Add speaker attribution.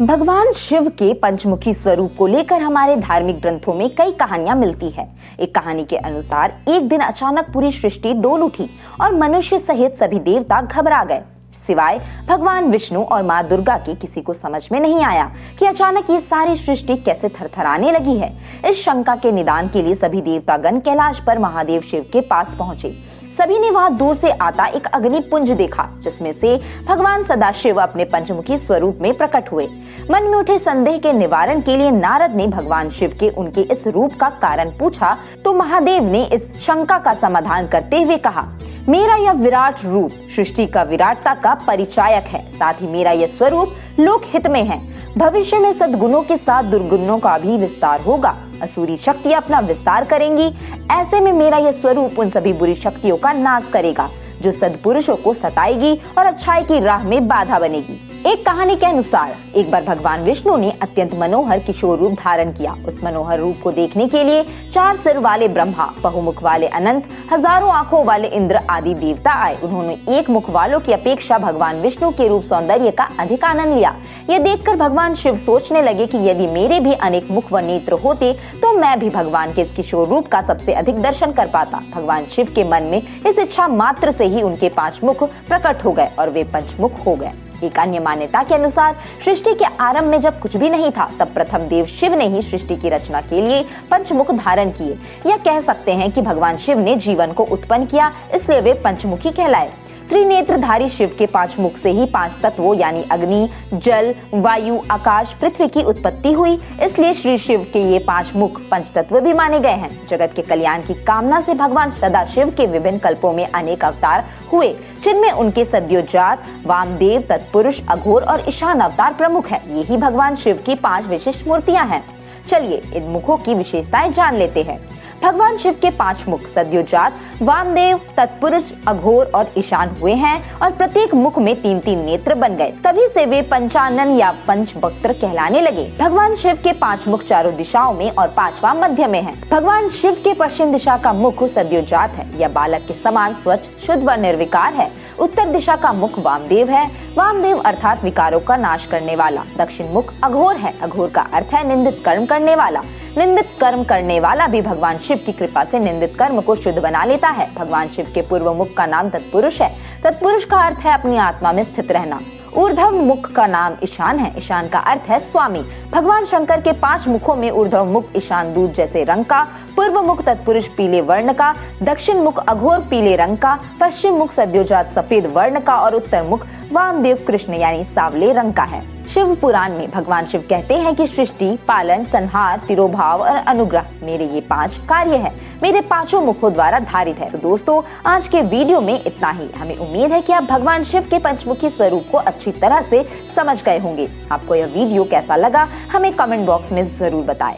Speaker 1: भगवान शिव के पंचमुखी स्वरूप को लेकर हमारे धार्मिक ग्रंथों में कई कहानियां मिलती है। एक कहानी के अनुसार एक दिन अचानक पूरी सृष्टि डोल उठी और मनुष्य सहित सभी देवता घबरा गए। सिवाय भगवान विष्णु और माँ दुर्गा के किसी को समझ में नहीं आया कि अचानक ये सारी सृष्टि कैसे थरथराने लगी है। इस शंका के निदान के लिए सभी देवतागण कैलाश पर महादेव शिव के पास पहुंचे। सभी ने वहां दूर से आता एक अग्नि पुंज देखा, जिसमें से भगवान सदाशिव अपने पंचमुखी स्वरूप में प्रकट हुए। मन में उठे संदेह के निवारण के लिए नारद ने भगवान शिव के उनके इस रूप का कारण पूछा, तो महादेव ने इस शंका का समाधान करते हुए कहा, मेरा यह विराट रूप सृष्टि का विराटता का परिचायक है। साथ ही मेरा यह स्वरूप लोक हित में है। भविष्य में सद्गुणों के साथ दुर्गुणों का भी विस्तार होगा। असुरी शक्तियां अपना विस्तार करेंगी। ऐसे में मेरा यह स्वरूप उन सभी बुरी शक्तियों का नाश करेगा जो सद्पुरुषों को सताएगी और अच्छाई की राह में बाधा बनेगी। एक कहानी के अनुसार एक बार भगवान विष्णु ने अत्यंत मनोहर किशोर रूप धारण किया। उस मनोहर रूप को देखने के लिए 4 सिर वाले ब्रह्मा, बहुमुख वाले अनंत, हजारों आंखों वाले इंद्र आदि देवता आए। उन्होंने एक मुख वालों की अपेक्षा भगवान विष्णु के रूप सौंदर्य का अधिक आनंद लिया। यह देखकर भगवान शिव सोचने लगे कि यदि मेरे भी अनेक मुख व नेत्र होते तो मैं भी भगवान के इस किशोर रूप का सबसे अधिक दर्शन कर पाता। भगवान शिव के मन में इस इच्छा मात्र से ही उनके 5 मुख प्रकट हो गए और वे पंचमुख हो गए। एक अन्य मान्यता के अनुसार सृष्टि के आरंभ में जब कुछ भी नहीं था, तब प्रथम देव शिव ने ही सृष्टि की रचना के लिए पंचमुख धारण किए। या कह सकते हैं कि भगवान शिव ने जीवन को उत्पन्न किया, इसलिए वे पंचमुखी कहलाए। त्रिनेत्रधारी शिव के 5 मुख से ही 5 तत्वों यानी अग्नि, जल, वायु, आकाश, पृथ्वी की उत्पत्ति हुई। इसलिए श्री शिव के ये 5 मुख पंच तत्व भी माने गए हैं। जगत के कल्याण की कामना से भगवान सदाशिव के विभिन्न कल्पों में अनेक अवतार हुए, जिनमें उनके सद्योजात, वामदेव, तत्पुरुष, अघोर और ईशान अवतार प्रमुख है। यही भगवान शिव की 5 विशिष्ट मूर्तियां हैं। चलिए इन मुखों की विशेषताएं जान लेते हैं। भगवान शिव के 5 मुख सद्योजात, वामदेव, तत्पुरुष, अघोर और ईशान हुए हैं और प्रत्येक मुख में 3-3 नेत्र बन गए। तभी से वे पंचानन या पंचवक्त्र कहलाने लगे। भगवान शिव के 5 मुख चारों दिशाओं में और 5वां मध्य में है। भगवान शिव के पश्चिम दिशा का मुख सद्योजात है। यह बालक के समान स्वच्छ, शुद्ध व निर्विकार है। उत्तर दिशा का मुख वामदेव है। वामदेव अर्थात विकारों का नाश करने वाला। दक्षिण मुख अघोर है। अघोर का अर्थ है निंदित कर्म करने वाला। निंदित कर्म करने वाला भी भगवान शिव की कृपा से निंदित कर्म को शुद्ध बना लेता है। भगवान शिव के पूर्व मुख का नाम तत्पुरुष है। तत्पुरुष का अर्थ है अपनी आत्मा में स्थित रहना। ऊर्ध्व मुख का नाम ईशान है। ईशान का अर्थ है स्वामी। भगवान शंकर के 5 मुखों में ऊर्ध्व मुख ईशान दूध जैसे रंग का, पूर्व मुख तत्पुरुष पीले वर्ण का, दक्षिण मुख अघोर पीले रंग का, पश्चिम मुख सद्योजात सफेद वर्ण का और उत्तर मुख वामदेव कृष्ण यानी सांवले रंग का है। शिव पुराण में भगवान शिव कहते हैं कि सृष्टि, पालन, संहार, तिरोभाव और अनुग्रह मेरे ये 5 कार्य है, मेरे 5 मुखों द्वारा धारित है। तो दोस्तों आज के वीडियो में इतना ही। हमें उम्मीद है कि आप भगवान शिव के पंचमुखी स्वरूप को अच्छी तरह से समझ गए होंगे। आपको यह वीडियो कैसा लगा हमें कमेंट बॉक्स में जरूर बताएं।